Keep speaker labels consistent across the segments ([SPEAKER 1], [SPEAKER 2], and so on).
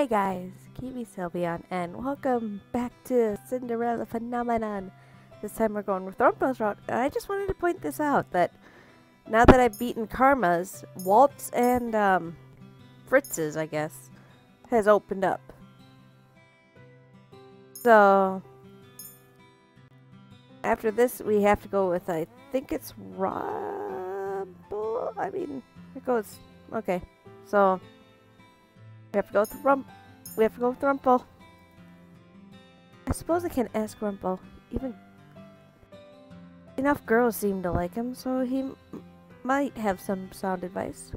[SPEAKER 1] Hey guys, KiwiSylveon, and welcome back to Cinderella Phenomenon. This time we're going with Rumple's route, and I just wanted to point this out, that now that I've beaten Karma's, Walt's and Fritz's, I guess, has opened up. So, after this we have to go with, I think it's Rumple? I mean, it goes, okay, so we have to go with Rumple. I suppose I can ask Rumple. Even enough girls seem to like him, so he might have some sound advice.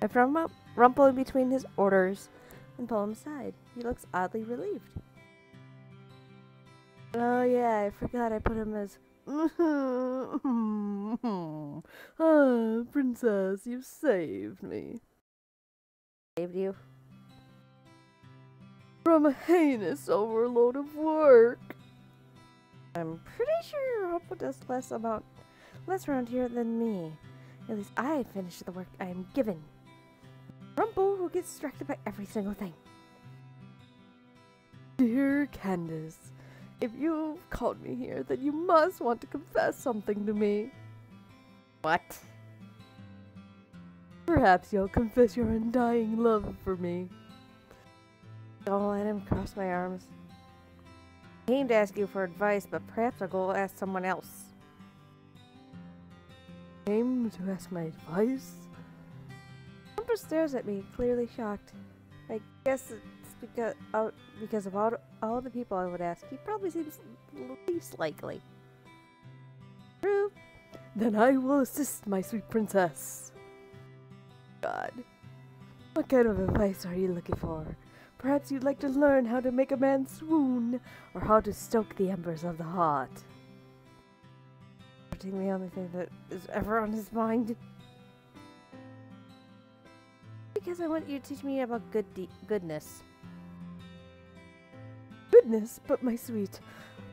[SPEAKER 1] I throw Rumple in between his orders and pull him aside. He looks oddly relieved. Oh yeah, I forgot I put him as ah, Princess, you saved me. Saved you? From a heinous overload of work. I'm pretty sure Rumple does less around here than me. At least I finish the work I am given. Rumple who gets distracted by every single thing. Dear Candace, if you've called me here, then you must want to confess something to me. What? Perhaps you'll confess your undying love for me. Don't let him cross my arms. I came to ask you for advice, but perhaps I'll go ask someone else. Came to ask my advice? Rumple stares at me, clearly shocked. I guess it's because of all the people I would ask, he probably seems least likely. True. Then I will assist, my sweet princess. God. What kind of advice are you looking for? Perhaps you'd like to learn how to make a man swoon, or how to stoke the embers of the heart. The only thing that is ever on his mind. Because I want you to teach me about goodness. Goodness, but my sweet,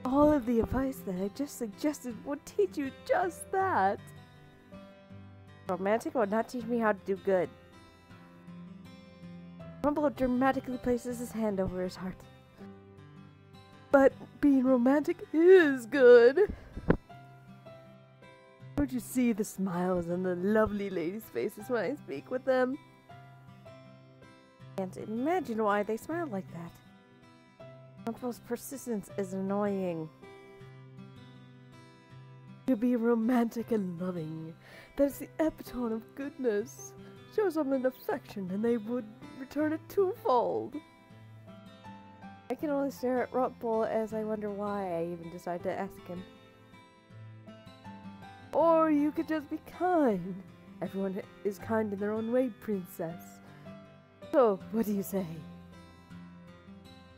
[SPEAKER 1] all of the advice that I just suggested would teach you just that. Romantic will not teach me how to do good. Rumple dramatically places his hand over his heart. But being romantic is good. Don't you see the smiles on the lovely ladies' faces when I speak with them? I can't imagine why they smile like that. Rumple's persistence is annoying. To be romantic and loving, that is the epitome of goodness. Show someone affection and they would return it twofold. I can only stare at Rumple as I wonder why I even decided to ask him. Or you could just be kind. Everyone is kind in their own way, princess. So, what do you say?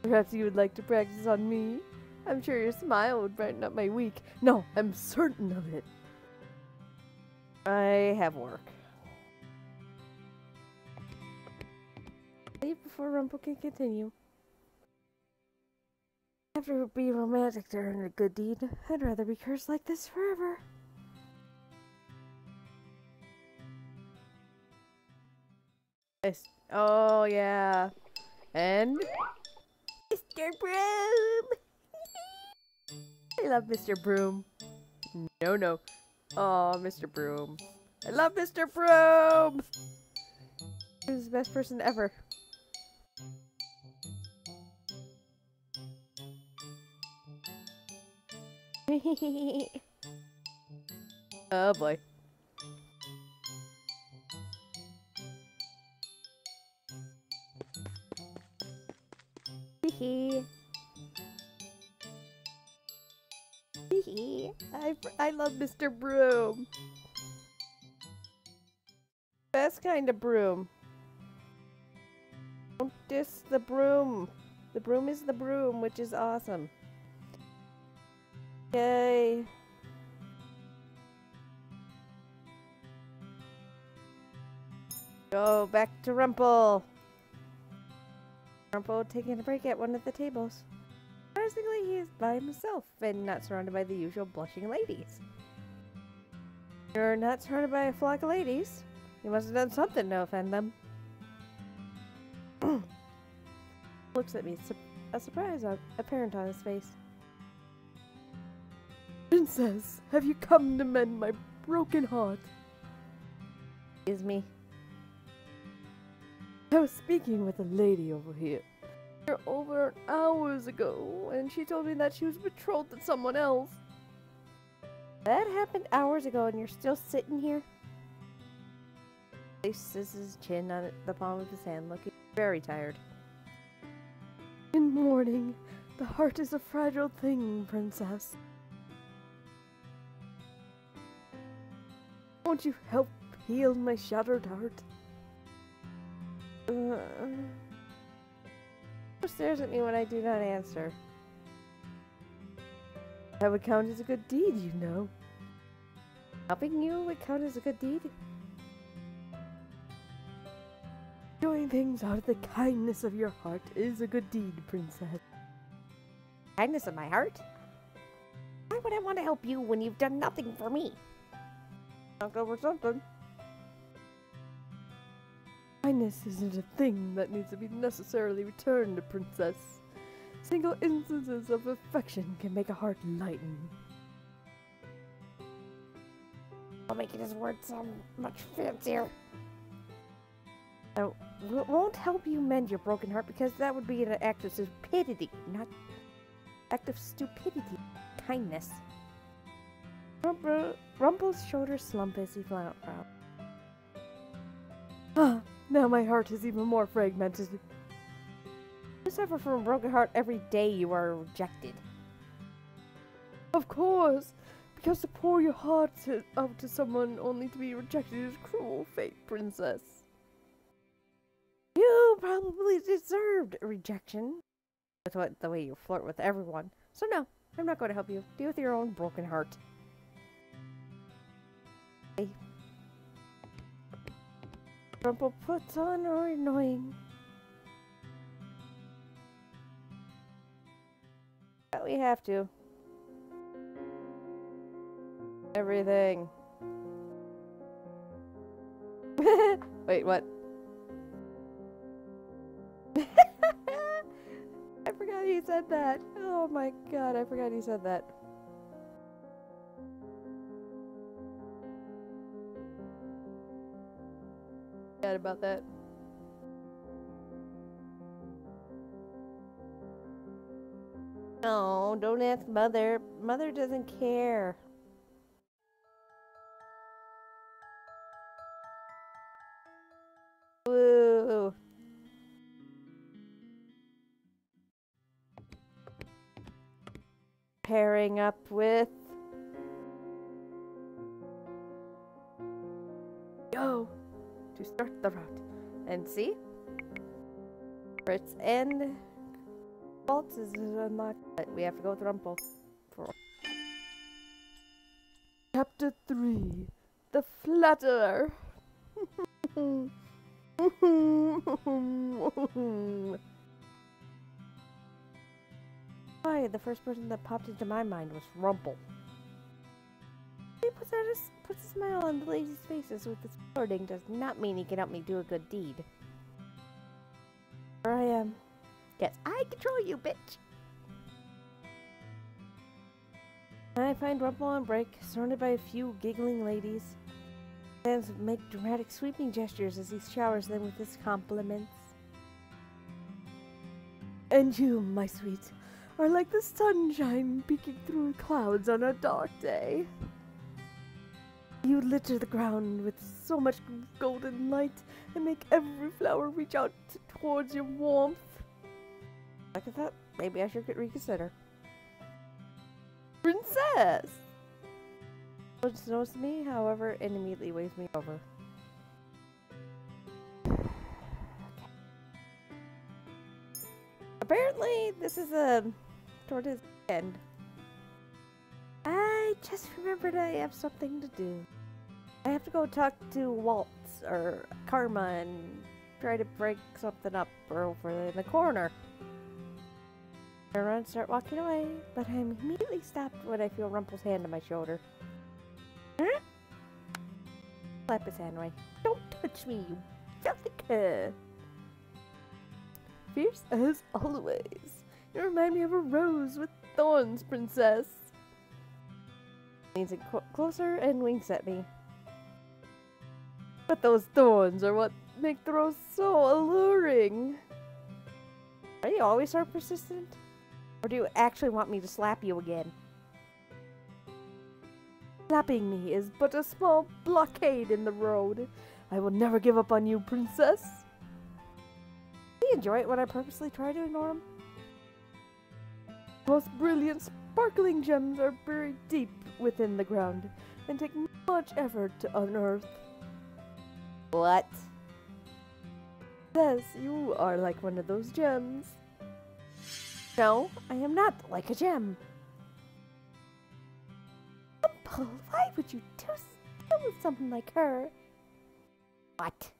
[SPEAKER 1] Perhaps you would like to practice on me? I'm sure your smile would brighten up my week. No, I'm certain of it. I have work. Leave before Rumple can continue. After being romantic to earn a good deed, I'd rather be cursed like this forever. Oh yeah. And Mr. Broom! I love Mr. Broom. No. Oh, Mr. Broom. I love Mr. Broom! He's the best person ever. Oh boy. I love Mr. Broom. Best kind of broom. Don't diss the broom. The broom is the broom, which is awesome. Yay. Go back to Rumple. Rumple taking a break at one of the tables. Surprisingly, he is by himself and not surrounded by the usual blushing ladies. You're not surrounded by a flock of ladies. You must have done something to offend them. Looks at me, a surprise apparent on his face. Princess, have you come to mend my broken heart? Excuse me. I was speaking with a lady over here over hours ago, and she told me that she was betrothed to someone else. That happened hours ago, and you're still sitting here? He places his chin on the palm of his hand, looking very tired. In mourning, the heart is a fragile thing, Princess. Won't you help heal my shattered heart? Stares at me when I do not answer. That would count as a good deed, you know. Helping you would count as a good deed? Doing things out of the kindness of your heart is a good deed, Princess. Kindness of my heart? Why would I want to help you when you've done nothing for me? I'll go for something. Kindness isn't a thing that needs to be necessarily returned, Princess. Single instances of affection can make a heart lighten. I'll make his words sound much fancier. I won't help you mend your broken heart because that would be an act of stupidity, not act of stupidity. Kindness. Rumple's shoulders slump as he frowned. Ah, now my heart is even more fragmented. You suffer from a broken heart every day you are rejected. Of course, because to pour your heart out to someone only to be rejected is cruel fate, Princess. You probably deserved rejection with the way you flirt with everyone. So no, I'm not going to help you. Deal with your own broken heart. Hey. Rumple puts on or annoying. But we have to. Everything. Wait, what? I forgot he said that. Oh my god, I forgot he said that. Forgot about that. No, don't ask Mother. Mother doesn't care. Woo. Pairing up with Go to start the route. And see? Fritz and Waltz is unlocked, but we have to go with Rumple. Chapter 3 The Flatterer. Why, the first person that popped into my mind was Rumple. He puts a smile on the ladies' faces with his flirting does not mean he can help me do a good deed. Here I am. Yes, I control you, bitch! I find Rumple on break, surrounded by a few giggling ladies. Stands make dramatic sweeping gestures as he showers them with his compliments. And you, my sweet, are like the sunshine peeking through clouds on a dark day. You litter the ground with so much golden light and make every flower reach out towards your warmth. Look at that. Maybe I should reconsider. Princess! Which knows me, however, and immediately waves me over. Apparently, this is toward his end. I just remembered I have something to do. I have to go talk to Waltz or Karma and try to break something up over in the corner. I turn around and start walking away, but I'm immediately stopped when I feel Rumple's hand on my shoulder. Huh? Slap his hand away. Don't touch me, you filthy cur. fierce as always. You remind me of a rose with thorns, princess. Leans in closer and winks at me. But those thorns are what make the rose so alluring. Are you always so persistent? Or do you actually want me to slap you again? Slapping me is but a small blockade in the road. I will never give up on you, princess. Do you enjoy it when I purposely try to ignore him? The most brilliant, sparkling gems are buried deep within the ground and take much effort to unearth. What? Yes, you are like one of those gems. No, I am not like a gem. Rumple, why would you do with something like her? What?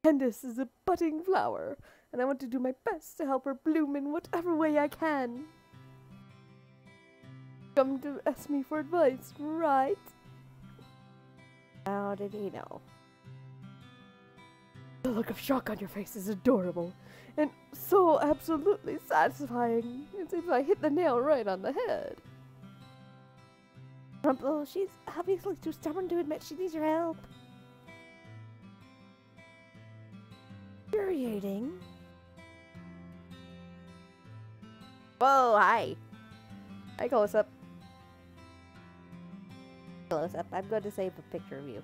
[SPEAKER 1] Candace is a budding flower, and I want to do my best to help her bloom in whatever way I can. Come to ask me for advice, right? How did he know? The look of shock on your face is adorable, and so absolutely satisfying. It seems I hit the nail right on the head. Rumple, she's obviously too stubborn to admit she needs your help. Infuriating. Whoa, hi. Hi, close up. Close up. I'm going to save a picture of you.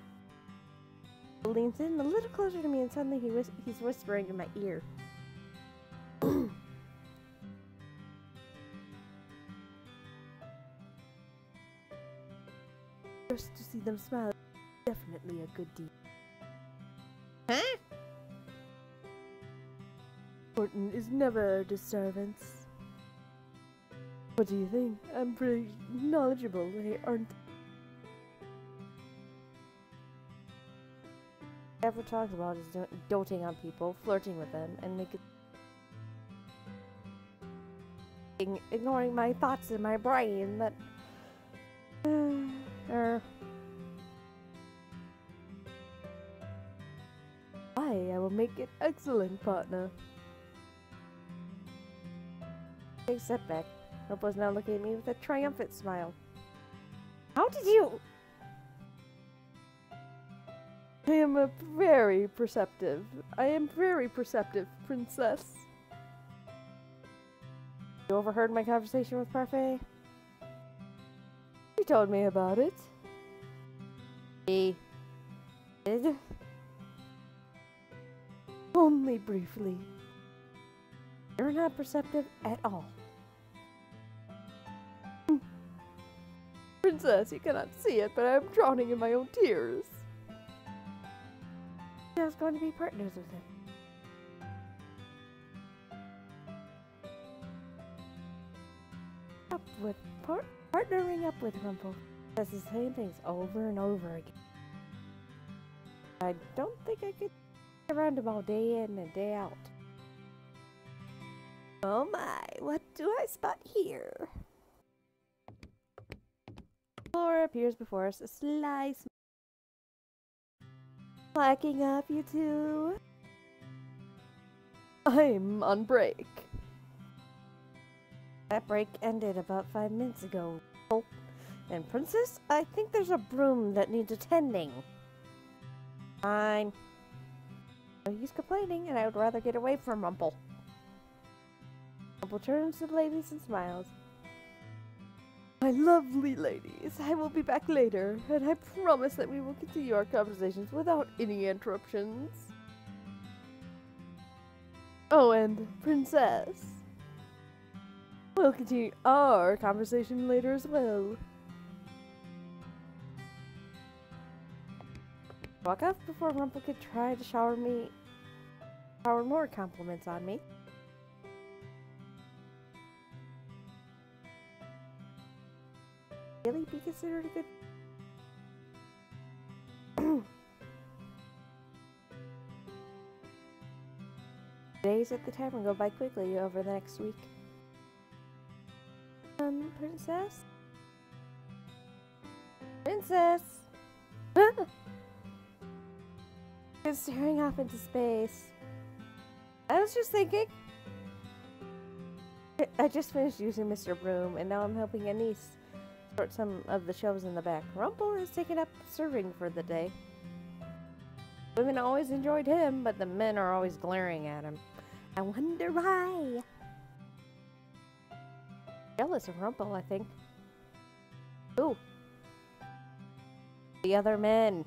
[SPEAKER 1] He leans in a little closer to me and suddenly he's whispering in my ear. Just to see them smile is definitely a good deed. Huh? Important is never a disturbance. What do you think? I'm pretty knowledgeable, aren't I? Ever talks about is doting on people, flirting with them, and ignoring my thoughts in my brain that I will make an excellent partner. Big setback. Rumple's now looking at me with a triumphant smile. How did you? I am very perceptive, princess. You overheard my conversation with Parfait? He told me about it. He did? Only briefly. You're not perceptive at all. Princess, you cannot see it, but I'm drowning in my own tears. I was going to be partners with him. Partnering up with Rumple. Does the same things over and over again. I don't think I could get around him all day in and day out. Oh my, what do I spot here? Laura appears before us, a slice. Lacking up, you two. I'm on break. That break ended about 5 minutes ago. Oh, and Princess, I think there's a broom that needs attending. Fine. He's complaining, and I would rather get away from Rumple. Rumple turns to the ladies and smiles. My lovely ladies, I will be back later, and I promise that we will continue our conversations without any interruptions. Oh, and Princess, we'll continue our conversation later as well. Walk off before Rumple could try to shower more compliments on me. Really be considered a good days at the tavern go by quickly over the next week. Princess? Princess! Just staring off into space. I was just thinking. I just finished using Mr. Broom, and now I'm helping a niece sort some of the shelves in the back. Rumple has taken up serving for the day. Women always enjoyed him, but the men are always glaring at him. I wonder why. Jealous of Rumple, I think. Ooh. The other men.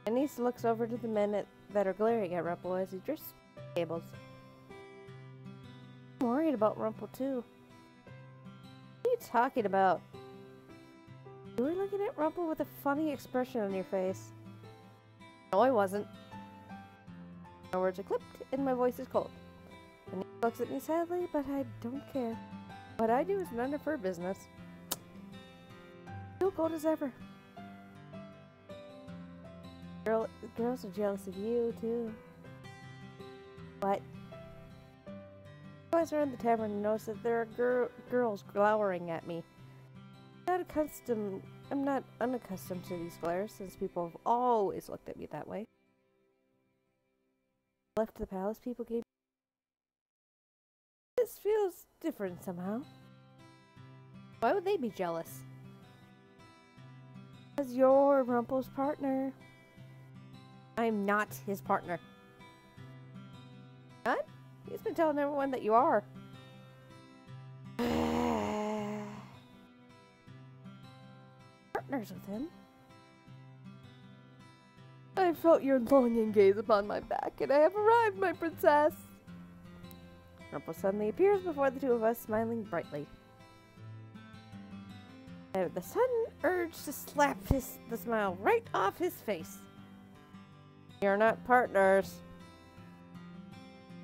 [SPEAKER 1] My niece looks over to the men that are glaring at Rumple as he drifts tables. I'm worried about Rumple too. What are you talking about? You were looking at Rumple with a funny expression on your face. No, I wasn't. My words are clipped and my voice is cold. And he looks at me sadly, but I don't care. What I do is none of her business. Still cold as ever. Girls are jealous of you, too. What? I was around the tavern and noticed that there are girls glowering at me. I'm not unaccustomed to these glares, since people have always looked at me that way. Left the palace, people gave me. This feels different somehow. Why would they be jealous? Because you're Rumple's partner. I'm not his partner. What? He's been telling everyone that you are. Partners with him. I felt your longing gaze upon my back, and I have arrived, my princess. Rumple suddenly appears before the two of us, smiling brightly. I have the sudden urge to slap the smile right off his face. You're not partners.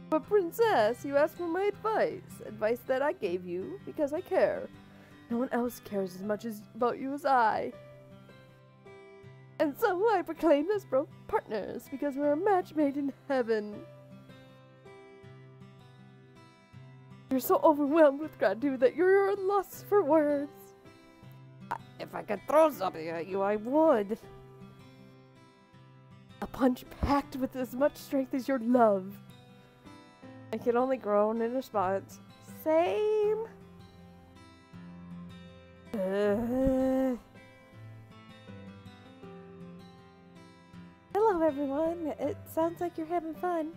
[SPEAKER 1] But princess, you asked for my advice. Advice that I gave you because I care. No one else cares as much about you as I. And so I proclaim us both partners because we're a match made in heaven. You're so overwhelmed with gratitude that you're at a loss for words. If I could throw something at you, I would. A punch packed with as much strength as your love. I can only groan in response. Same. Hello everyone, it sounds like you're having fun.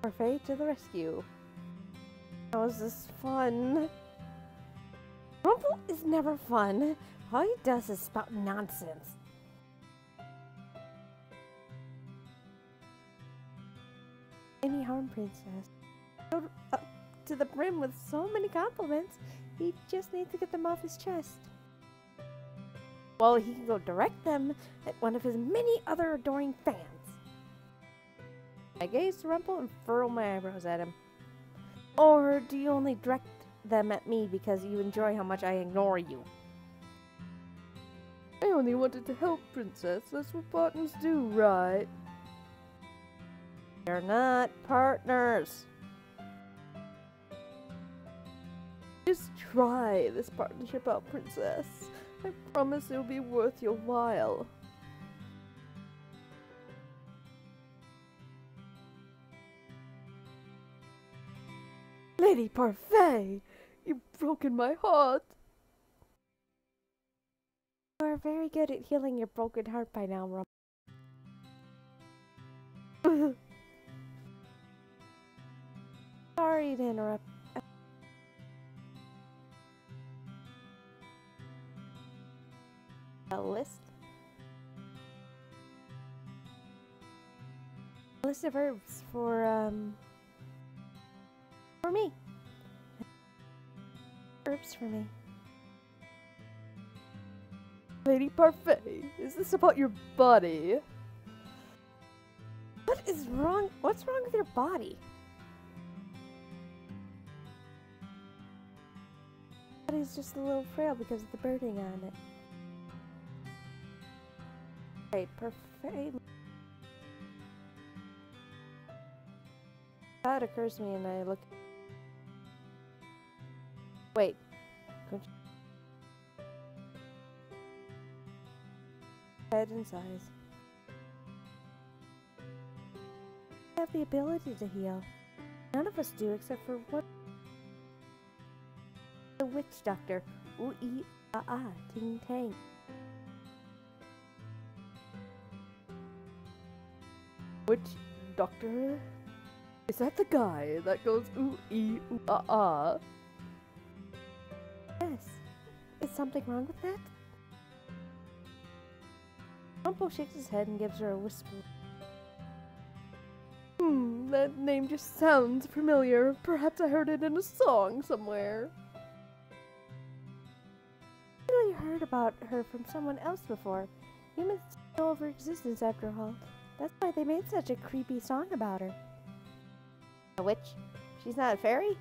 [SPEAKER 1] Parfait to the rescue. How is this fun? Rumple is never fun. All he does is spout nonsense. Any harm, princess. Filled up to the brim with so many compliments, he just needs to get them off his chest. Well, he can go direct them at one of his many other adoring fans. I gaze to Rumple and furrow my eyebrows at him. Or do you only direct them at me because you enjoy how much I ignore you? I only wanted to help, princess. That's what partners do, right? You're not partners. Just try this partnership out, princess. I promise it'll be worth your while. Lady Parfait, you've broken my heart. You are very good at healing your broken heart by now, Rumple. Sorry to interrupt. A list? A list of herbs for me. Herbs for me. Lady Parfait, is this about your body? What is wrong? What's wrong with your body? Body's just a little frail because of the birding on it. Right, Parfait. That occurs to me and I look. Wait. Head and size. have the ability to heal. None of us do except for one. The witch doctor. Ooh ee ah ah ting tang. Witch doctor? Is that the guy that goes ooh ee ooh ah ah? Yes. Is something wrong with that? Rumple shakes his head and gives her a whisper. That name just sounds familiar. Perhaps I heard it in a song somewhere. I really heard about her from someone else before. Humans know of her existence after all. That's why they made such a creepy song about her. A witch? She's not a fairy?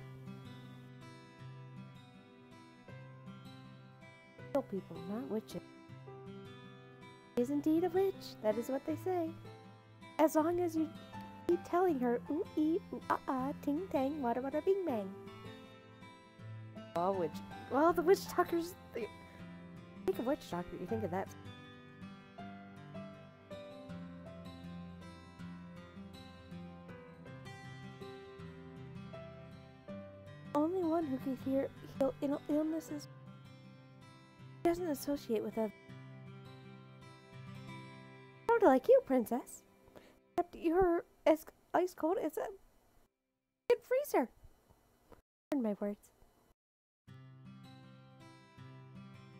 [SPEAKER 1] Real people, not witches. She is indeed a witch. That is what they say. As long as you keep telling her ooh ee ooh ah ah ting tang wada wada bing bang. Oh, witch. Well, the witch doctor's. Think of witch doctor. You think of that. Only one who can heal illnesses. He doesn't associate with others. Sort of like you, princess. Except you're as ice cold as a freezer. Pardon my words.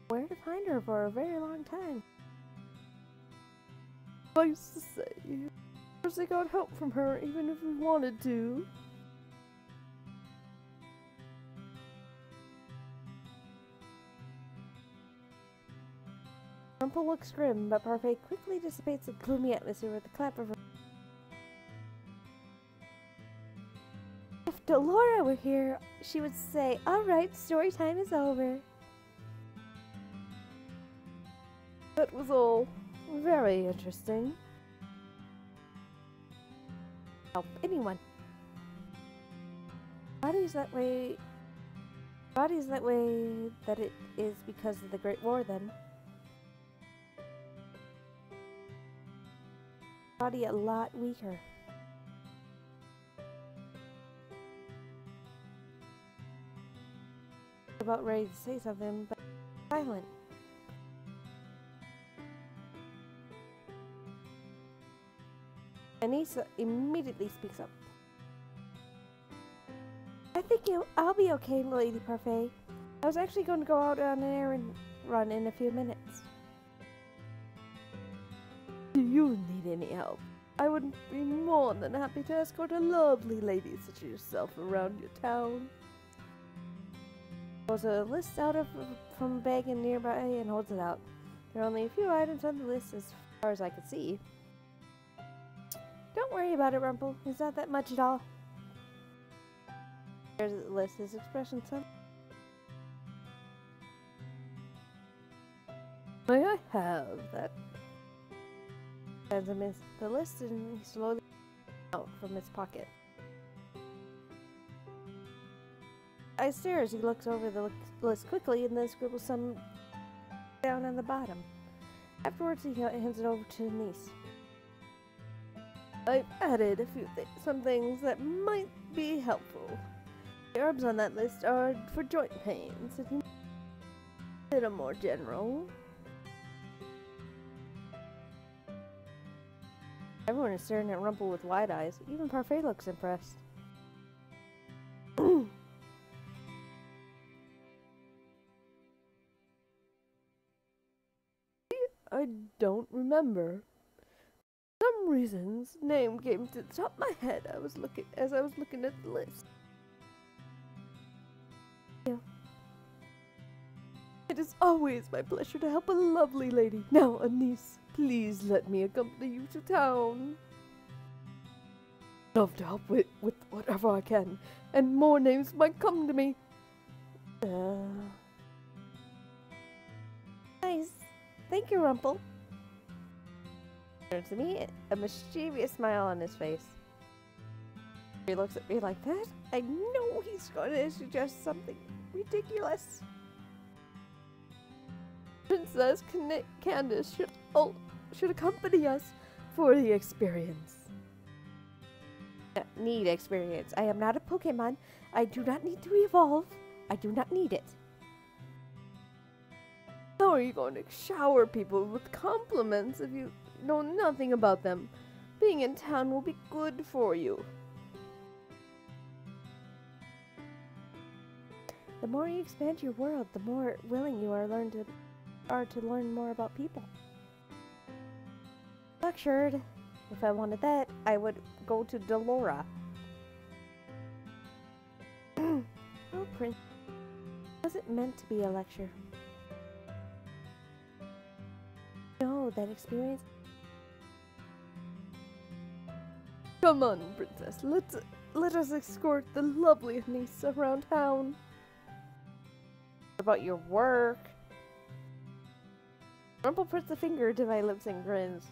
[SPEAKER 1] Where to find her for a very long time. I used to say, of course I got help from her even if we wanted to. Rumple looks grim, but Parfait quickly dissipates the gloomy atmosphere with a clap of her. If Delora were here, she would say, "Alright, story time is over." That was all very interesting. Help anyone. Body's that way that it is because of the Great War then. Body a lot weaker. About ready to say something, but silent. Anissa immediately speaks up. I think I'll be okay, Lady Parfait. I was actually going to go out on an errand run in a few minutes. Do you need any help? I would be more than happy to escort a lovely lady such as yourself around your town. Pulls a list out from a bag in nearby and holds it out. There are only a few items on the list as far as I could see. Don't worry about it, Rumple. It's not that much at all. There's the list. His expression, son. May I have that? Hands him the list and he slowly out from his pocket. I stare as he looks over the list quickly and then scribbles some down on the bottom. Afterwards, he hands it over to Niece. I've added some things that might be helpful. The herbs on that list are for joint pains, and a little more general. Everyone is staring at Rumple with wide eyes. Even Parfait looks impressed. I don't remember. For some reasons, name came to the top of my head. As I was looking at the list. Yeah. It is always my pleasure to help a lovely lady. Now, Anise, please let me accompany you to town. Love to help with whatever I can, and more names might come to me. Nice. Thank you, Rumple. Turns to me, a mischievous smile on his face. He looks at me like that. I know he's going to suggest something ridiculous. Princess Candace should accompany us for the experience. Need experience. I am not a Pokemon. I do not need to evolve. I do not need it. How are you going to shower people with compliments if you know nothing about them? Being in town will be good for you. The more you expand your world, the more willing you are to learn more about people. Lectured. If I wanted that, I would go to Delora. Oh, Prince. Was it meant to be a lecture? No, that experience. Come on, Princess. Let us escort the lovely niece around town. What about your work? Rumple puts a finger to my lips and grins.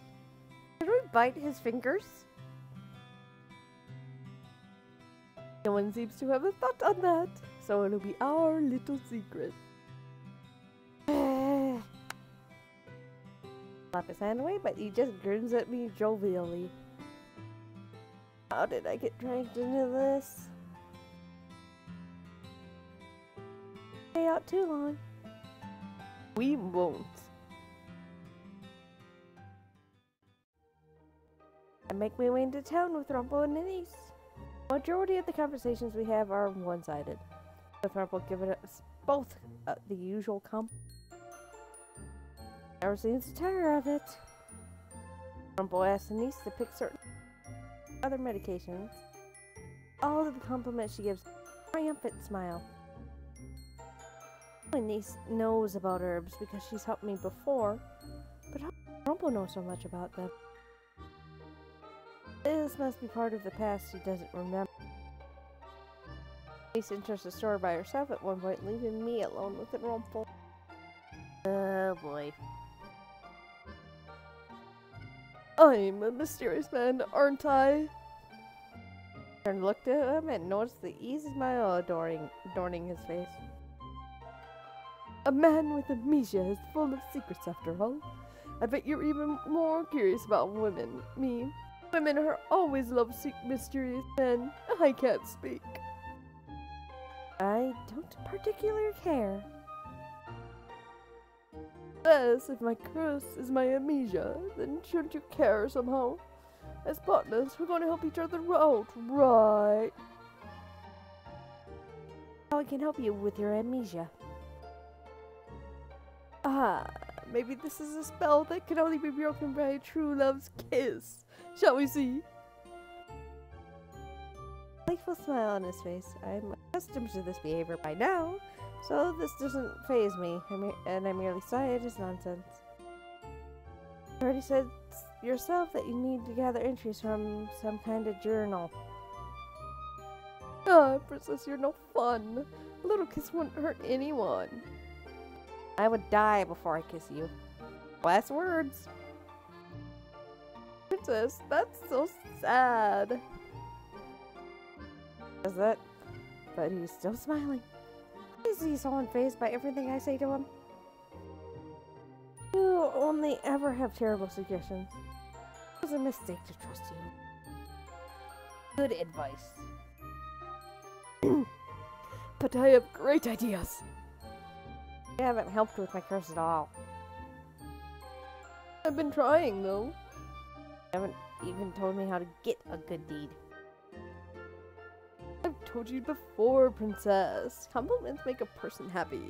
[SPEAKER 1] Should we bite his fingers? No one seems to have a thought on that, so it'll be our little secret. Slap his hand away, but he just grins at me jovially. How did I get dragged into this? Stay out too long. We won't. I make my way into town with Rumple and Denise. Majority of the conversations we have are one-sided, with Rumple giving us both the usual comp. Never seems to tire of it. Rumple asks Denise to pick certain other medications. All of the compliments she gives, triumphant smile. My niece knows about herbs because she's helped me before, but how does Rumple know so much about them? This must be part of the past she doesn't remember. Niece enters the store by herself at one point, leaving me alone with Rumple. Oh boy. I'm a mysterious man, aren't I? I looked at him and noticed the easy smile adorning his face. A man with amnesia is full of secrets after all. I bet you're even more curious about women, me. Women are always love mysterious men. I can't speak. I don't particularly care. Yes, if my curse is my amnesia, then shouldn't you care somehow? As partners, we're going to help each other out, right? How I can help you with your amnesia? Ah, maybe this is a spell that can only be broken by a true love's kiss. Shall we see? Playful smile on his face. I'm accustomed to this behavior by now, so this doesn't faze me, and I merely sigh at his nonsense. You already said yourself that you need to gather entries from some kind of journal. Ah, Princess, you're no fun. A little kiss wouldn't hurt anyone. I would die before I kiss you. Last words. Princess, that's so sad. Is that? But he's still smiling. Is he so unfazed by everything I say to him? You only ever have terrible suggestions. It was a mistake to trust you. Good advice. But I have great ideas. You haven't helped with my curse at all. I've been trying, though. You haven't even told me how to get a good deed. I've told you before, Princess. Compliments make a person happy.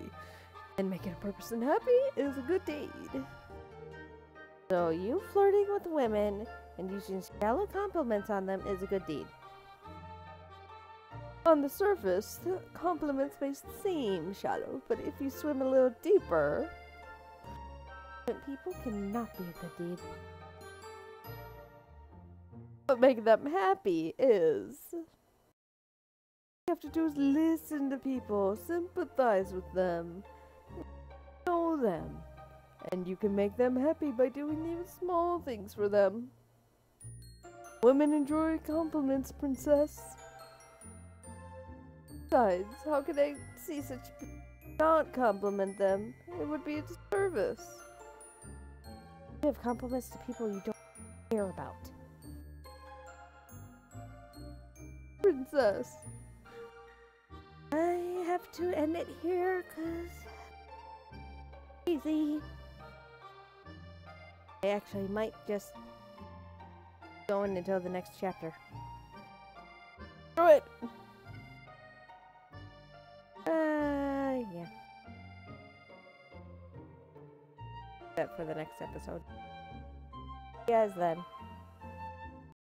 [SPEAKER 1] And making a person happy is a good deed. So you flirting with women and using shallow compliments on them is a good deed. On the surface, the compliments may seem shallow, but if you swim a little deeper, people cannot be a good deed. What makes them happy is... All you have to do is listen to people, sympathize with them, know them, and you can make them happy by doing even small things for them. Women enjoy compliments, Princess. Besides, how could I see such people not compliment them? It would be a disservice. Give compliments to people you don't care about. Princess. I have to end it here, cause easy. I actually might just go in until the next chapter. Screw it! Yeah. That for the next episode. Yes, then.